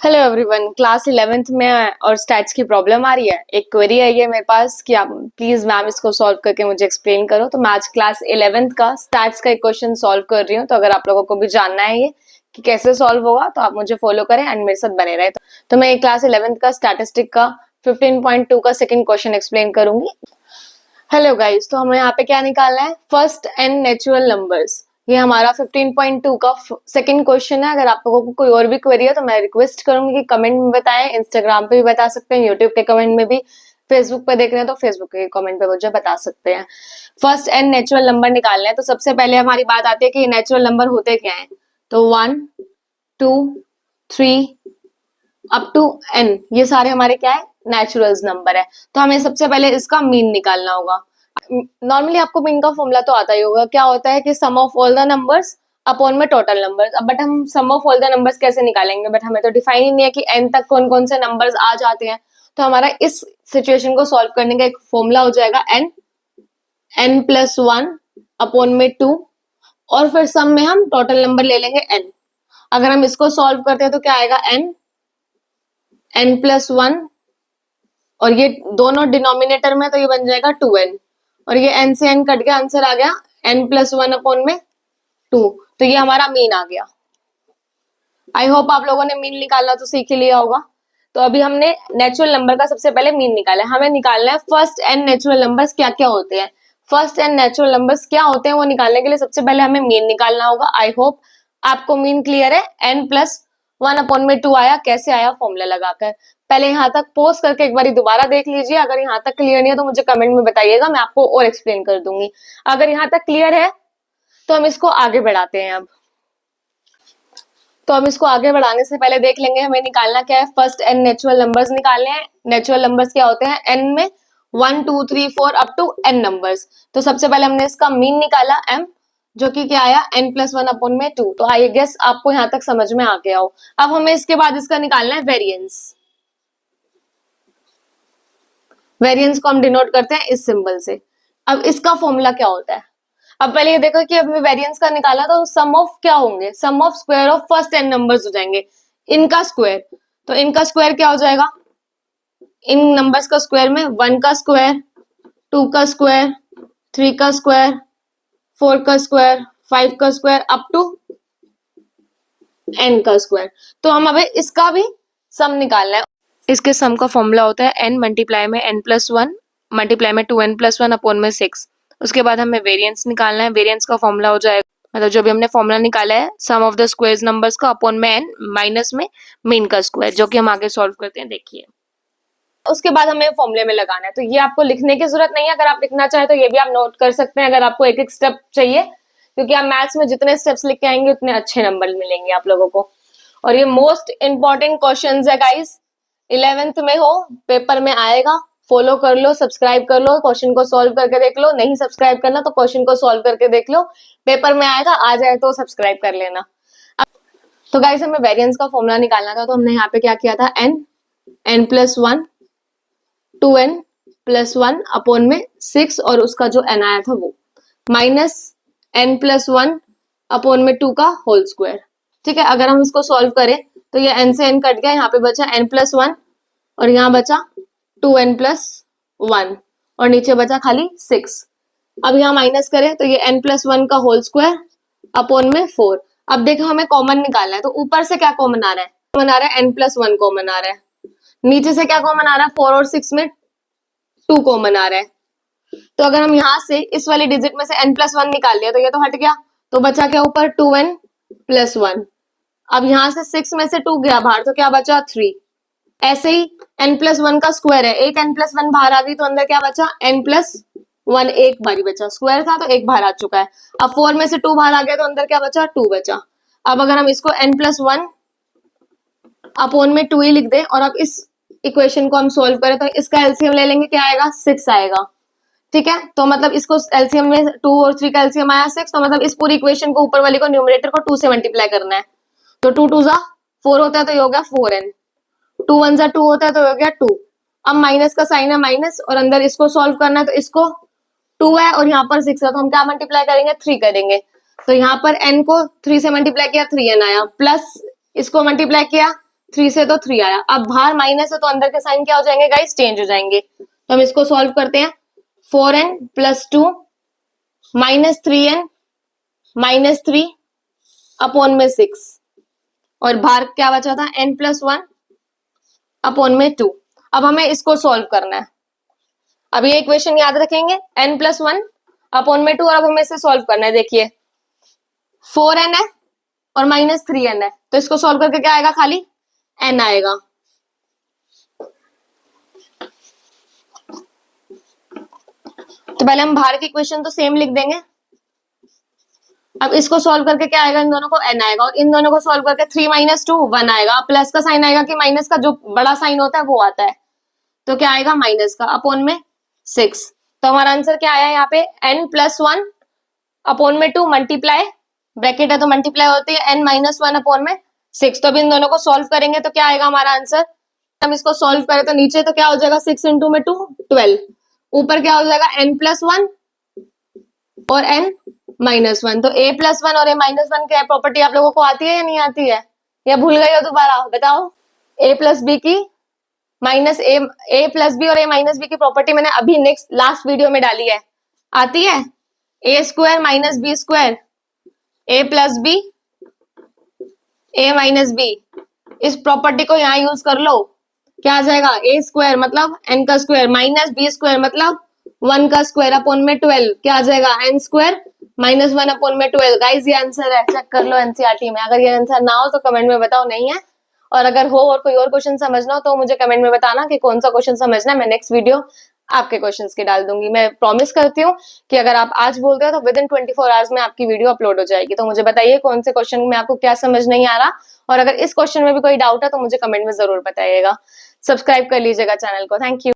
Hello everyone, class 11th में और stats की प्रॉब्लम आ रही है। एक क्वेरी आई है मेरे पास कि आप प्लीज मैम इसको सॉल्व करके मुझे एक्सप्लेन करो। तो मैं आज क्लास 11th का स्टैट्स का एक क्वेश्चन सॉल्व कर रही हूँ। तो अगर आप लोगों को भी जानना है ये कि कैसे सॉल्व होगा तो आप मुझे फॉलो करें एंड मेरे साथ बने रहे। तो मैं क्लास 11th का स्टैटिस्टिक का 15.2 का सेकेंड क्वेश्चन एक्सप्लेन करूंगी। हेलो गाइस, तो हमें यहाँ पे क्या निकालना है? First and natural numbers. ये हमारा 15.2 का सेकंड क्वेश्चन है। अगर आप लोगों को कोई और भी क्वेरी है तो मैं रिक्वेस्ट करूंगी कि कमेंट में बताएं। इंस्टाग्राम पे भी बता सकते हैं, यूट्यूब के कमेंट में भी, फेसबुक पे देख रहे हैं तो फेसबुक के कमेंट पे मुझे बता सकते हैं। फर्स्ट एंड नेचुरल नंबर निकालना है तो सबसे पहले हमारी बात आती है कि नेचुरल नंबर होते क्या है। तो 1, 2, 3 अप टू n, ये सारे हमारे क्या है? नेचुरल्स नंबर है। तो हमें सबसे पहले इसका मीन निकालना होगा। नॉर्मली आपको मीन का फॉर्मूला तो आता ही होगा। क्या होता है कि sum of all the numbers upon में टोटल नंबर्स। अब बट हम sum of all the numbers कैसे निकालेंगे? बट हमें तो डिफाइन ही नहीं है कि n तक कौन कौन से नंबर्स आ जाते हैं। तो हमारा इस सिचुएशन को सॉल्व करने का एक फॉर्मूला हो जाएगा n प्लस 1 अपॉन में 2, और फिर सम में हम टोटल नंबर ले लेंगे n। अगर हम इसको सॉल्व करते हैं तो क्या आएगा? n प्लस 1, और ये दोनों डिनोमिनेटर में तो ये बन जाएगा 2n, और ये n से n कट गया, आंसर आ गया n प्लस 1 अपॉन में 2। तो ये हमारा मीन आ गया। आई होप आप लोगों ने मीन निकालना तो सीख ही लिया होगा। तो अभी हमने नेचुरल नंबर का सबसे पहले मीन निकाला है। हमें निकालना है फर्स्ट एंड नेचुरल नंबर्स क्या क्या होते हैं। फर्स्ट एंड नेचुरल नंबर्स क्या होते हैं वो निकालने के लिए सबसे पहले हमें मीन निकालना होगा। आई होप आपको मीन क्लियर है। n प्लस 1 अपॉन में 2 आया, कैसे आया? फॉर्मूला लगाकर। पहले यहाँ तक पोस्ट करके एक बार दोबारा देख लीजिए। अगर यहाँ तक क्लियर नहीं है तो मुझे कमेंट में बताइएगा, मैं आपको और एक्सप्लेन कर दूंगी। अगर यहाँ तक क्लियर है तो हम इसको आगे बढ़ाते हैं। अब तो हम इसको आगे बढ़ाने से पहले देख लेंगे हमें निकालना क्या है। फर्स्ट एंड नेचुरल नंबर्स निकालने हैं। नेचुरल नंबर्स क्या होते हैं? n में 1, 2, 3, 4 अप टू n नंबर्स। तो सबसे पहले हमने इसका मीन निकाला m, जो कि क्या आया? n प्लस 1 अपॉन में 2। तो आई गेस आपको यहाँ तक समझ में आ गया हो। अब हमें इसके बाद इसका निकालना है वेरिएंस। वेरिएंस को हम डिनोट करते हैं इस सिंबल से। अब इसका फॉर्मूला क्या होता है? अब पहले ये देखो कि अब वेरिएंस का निकाला तो सम ऑफ क्या होंगे? Sum of square of first n numbers हो जाएंगे, इनका स्क्वायर। तो इनका स्क्वायर क्या हो जाएगा? इन नंबर्स का स्क्वायर में 1 का स्क्वायर, 2 का स्क्वायर, 3 का स्क्वायर, 4 का स्क्वायर, 5 का स्क्वायर अप टू n का स्क्वायर। तो हम अभी इसका भी सम निकालना है। इसके सम का फॉर्मूला होता है n मल्टीप्लाई में n प्लस 1 मल्टीप्लाई में 2n प्लस 1 अपॉन में 6। उसके बाद हमें वेरिएंस निकालना है। वेरिएंस का फॉर्मूला हो जाएगा, मतलब जो भी हमने फॉर्मूला निकाला है, सम ऑफ द स्क्वायर्स नंबर्स का अपॉन में n माइनस में मीन का स्क्वायर, जो कि हम आगे सॉल्व करते हैं। देखिए उसके बाद हमें फॉर्मूले में लगाना है। तो ये आपको लिखने की जरूरत नहीं है। अगर आप लिखना चाहे तो ये भी आप नोट कर सकते हैं, अगर आपको एक एक स्टेप चाहिए, क्योंकि आप मैथ्स में जितने स्टेप्स लिख के आएंगे उतने अच्छे नंबर मिलेंगे आप लोगों को। और ये मोस्ट इंपॉर्टेंट क्वेश्चन है गाइस, 11th में हो, पेपर में आएगा। फॉलो कर लो, सब्सक्राइब कर लो, क्वेश्चन को सॉल्व करके देख लो। नहीं सब्सक्राइब करना तो क्वेश्चन को सॉल्व करके देख लो, पेपर में आएगा। आ जाए तो सब्सक्राइब कर लेना। तो गाइस हमें वेरिएंस का फॉर्मूला निकालना था, तो हमने यहाँ पे क्या किया था? n plus 1 2n plus 1 upon में 6, और उसका जो n आया था वो माइनस n प्लस 1 अपॉन में 2 का होल स्क्वायर। ठीक है, अगर हम इसको सॉल्व करें तो ये n से n कट गया, यहाँ पे बचा n प्लस 1 और यहाँ बचा 2n प्लस 1 और नीचे बचा खाली 6। अब यहाँ माइनस करें तो ये n प्लस 1 का होल स्क्वायर अपॉन में 4। अब देखो हमें कॉमन निकालना है, तो ऊपर से क्या कॉमन आ रहा है? कॉमन आ रहा है n प्लस 1 कॉमन आ रहा है। नीचे से क्या कॉमन आ रहा है? 4 और 6 में 2 कॉमन आ रहा है। तो अगर हम यहाँ से इस वाली डिजिट में से n प्लस 1 निकाल लिया तो ये तो हट गया, तो बचा क्या ऊपर? 2n plus 1। अब यहाँ से 6 में से 2 गया बाहर, तो क्या बचा? 3। ऐसे ही n प्लस 1 का स्क्वायर है, एक n प्लस 1 बाहर आ गई तो अंदर क्या बचा? n प्लस 1 एक बारी बचा, स्क्वायर था तो एक बाहर आ चुका है। अब 4 में से 2 बाहर आ गया तो अंदर क्या बचा? 2 बचा। अब अगर हम इसको n प्लस 1 अपॉन में 2 ही लिख दें और अब इस इक्वेशन को हम सोल्व करें तो इसका एलसीएम ले लेंगे, क्या आएगा? 6 आएगा। ठीक है, तो मतलब इसको एलसीएम में 2 और 3 का एलसीएम आया 6, तो मतलब इस पूरी इक्वेशन को ऊपर वाली को न्यूमरेटर को 2 से मल्टीप्लाई करना है। तो 2 2 4 होता है तो ये हो गया 4n, 2 1 2 होता है तो हो गया 2। अब माइनस का साइन है माइनस, और अंदर इसको सॉल्व करना है तो इसको 2 है और यहाँ पर 6 है, तो हम क्या मल्टीप्लाई करेंगे? 3 करेंगे। तो यहाँ पर n को 3 से मल्टीप्लाई किया 3n आया, प्लस इसको मल्टीप्लाई किया 3 से तो 3 आया। अब बाहर माइनस है तो अंदर के साइन क्या हो जाएंगे गाइस, चेंज हो जाएंगे। तो हम इसको सॉल्व करते हैं। 4n plus 2 minus 3n minus 3 upon में 6 और बाहर क्या बचा था, n प्लस 1 अपॉन में 2। अब हमें इसको सॉल्व करना है। अब ये इक्वेशन याद रखेंगे, n प्लस 1 अपॉन में 2 और अब हमें इसे सॉल्व करना है। देखिए 4n है और माइनस 3n है, तो इसको सॉल्व करके क्या आएगा, खाली n आएगा। तो पहले हम बाहर की इक्वेशन तो सेम लिख देंगे। अब इसको सॉल्व करके क्या आएगा, इन दोनों को n आएगा और इन दोनों को सॉल्व करके 3 माइनस 2 1 आएगा। प्लस का साइन आएगा कि माइनस का जो बड़ा साइन होता है वो आता है, तो क्या आएगा माइनस का अपॉन में 6। तो हमारा आंसर क्या आया यहाँ पे, n प्लस 1 अपॉन में 2 मल्टीप्लाई, ब्रैकेट है तो मल्टीप्लाई होती है, n माइनस 1 अपॉन में 6। तो अब इन दोनों को सॉल्व करेंगे तो क्या आएगा हमारा आंसर। हम इसको सॉल्व करें तो नीचे तो क्या हो जाएगा, 6 इंटू में 2 12, ऊपर क्या हो जाएगा n प्लस 1 और n माइनस 1। तो a प्लस 1 और a माइनस 1 क्या प्रॉपर्टी आप लोगों को आती है या नहीं आती है, या भूल गई हो, दोबारा बताओ। a प्लस बी की माइनस ए प्लस बी और ए माइनस बी की प्रॉपर्टी मैंने अभी नेक्स्ट लास्ट वीडियो में डाली है, आती है। ए स्क्वायर माइनस बी स्क्वायर, ए प्लस बी ए माइनस बी, इस प्रॉपर्टी को यहाँ यूज कर लो। क्या आ जाएगा, ए स्क्वायर मतलब एन का स्क्वायर माइनस बी स्क्वायर मतलब 1 का स्क्वायर अपॉन में 12, क्या आ जाएगा एन स्क्वायर माइनस 1 अपॉन में 12। गाइस ये आंसर है, चेक कर लो एनसीईआरटी में। अगर ये आंसर ना हो तो कमेंट में बताओ नहीं है, और अगर हो और कोई और क्वेश्चन समझना हो तो मुझे कमेंट में बताना कि कौन सा क्वेश्चन समझना है। मैं नेक्स्ट वीडियो आपके क्वेश्चंस के डाल दूंगी। मैं प्रॉमिस करती हूँ कि अगर आप आज बोलते हो तो विद इन 24 आवर्स में आपकी वीडियो अपलोड हो जाएगी। तो मुझे बताइए कौन से क्वेश्चन में आपको क्या समझ नहीं आ रहा, और अगर इस क्वेश्चन में भी कोई डाउट है तो मुझे कमेंट में जरूर बताइएगा। सब्सक्राइब कर लीजिएगा चैनल को। Thank you.